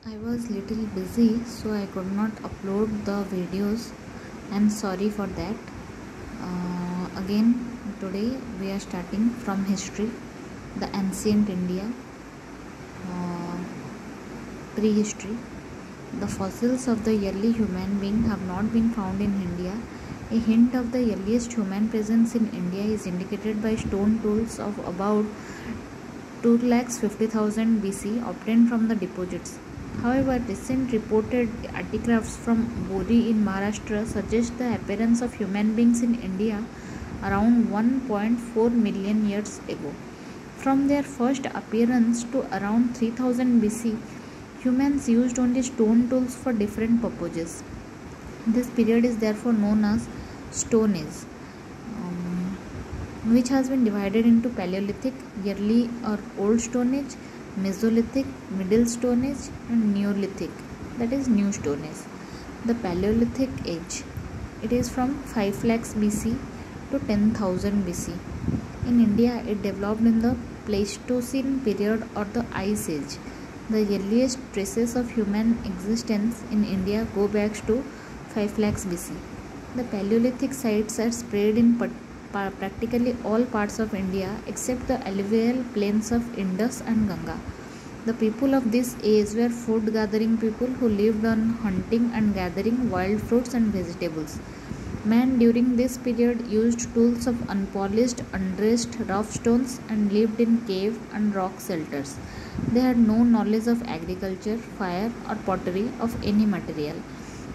I was little busy, so I could not upload the videos. I'm sorry for that. Again, today we are starting from history, the ancient India, uh, prehistory. The fossils of the early human being have not been found in India. A hint of the earliest human presence in India is indicated by stone tools of about 2,50,000 BC obtained from the deposits. However, recent reported artifacts from Bori in Maharashtra suggest the appearance of human beings in India around 1.4 million years ago. From their first appearance to around 3000 BC, humans used only stone tools for different purposes. This period is therefore known as Stone Age, which has been divided into Paleolithic, Early or Old Stone Age, Mesolithic, Middle Stone Age, and Neolithic, that is New Stone Age. The Paleolithic age, it is from 5 lakhs BC to 10,000 BC. In India, it developed in the Pleistocene period or the Ice Age. The earliest traces of human existence in India go back to 5 lakhs BC. The Paleolithic sites are spread in practically all parts of India except the alluvial plains of Indus and Ganga. The people of this age were food gathering people who lived on hunting and gathering wild fruits and vegetables. Man during this period used tools of unpolished, undressed, rough stones and lived in cave and rock shelters. They had no knowledge of agriculture, fire, or pottery of any material.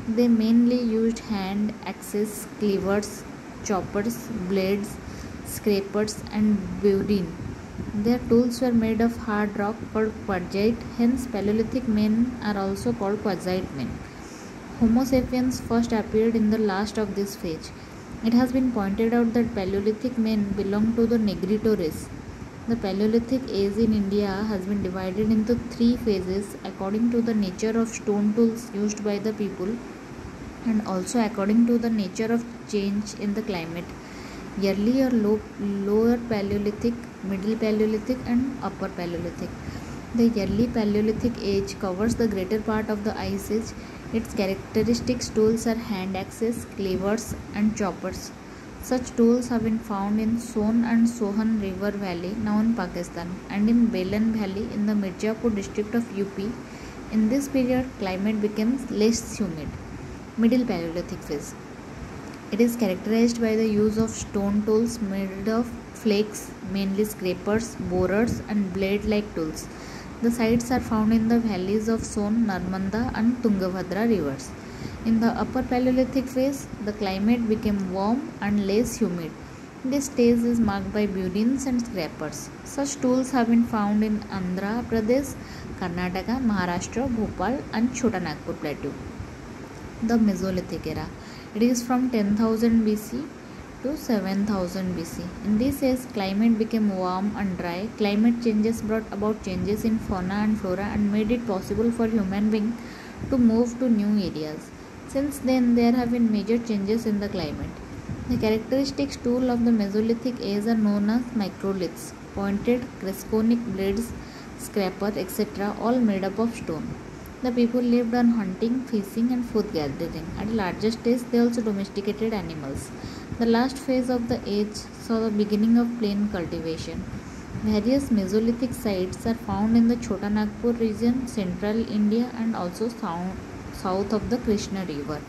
They mainly used hand axes, cleavers, choppers, blades, scrapers, and burin. Their tools were made of hard rock called quartzite, hence Paleolithic men are also called quartzite men. Homo sapiens first appeared in the last of this phase. It has been pointed out that Paleolithic men belong to the Negrito race. The Paleolithic age in India has been divided into 3 phases according to the nature of stone tools used by the people and also according to the nature of change in the climate. Early or lower Paleolithic, Middle Paleolithic, and Upper Paleolithic. The early Paleolithic age covers the greater part of the Ice Age. Its characteristic tools are hand axes, cleavers, and choppers. Such tools have been found in Son and Sohan River Valley, now in Pakistan, and in Belan Valley in the Mirzapur district of UP. In this period, climate becomes less humid. Middle Paleolithic phase. It is characterized by the use of stone tools made of flakes, mainly scrapers, borers, and blade-like tools. The sites are found in the valleys of Son, Narmada, and Tungabhadra rivers. In the Upper Paleolithic phase, the climate became warm and less humid. This stage is marked by burins and scrapers. Such tools have been found in Andhra Pradesh, Karnataka, Maharashtra, Bhopal, and Chota Nagpur plateau. The Mesolithic era. It is from 10,000 BC to 7,000 BC. In this age, climate became warm and dry. Climate changes brought about changes in fauna and flora and made it possible for human beings to move to new areas. Since then, there have been major changes in the climate. The characteristic tools of the Mesolithic age are known as microliths, pointed cresconic blades, scraper, etc., all made up of stone. The people lived on hunting, fishing, and food gathering. At larger stage, they also domesticated animals. The last phase of the age saw the beginning of plain cultivation. Various Mesolithic sites are found in the Chota Nagpur region, central India, and also south of the Krishna River.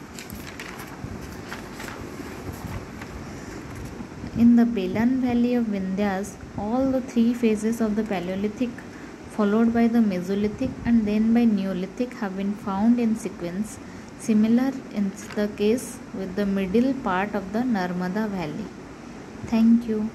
In the Belan Valley of Vindhyas, all the 3 phases of the Paleolithic followed by the Mesolithic and then by Neolithic have been found in sequence. Similar is the case with the middle part of the Narmada Valley. Thank you.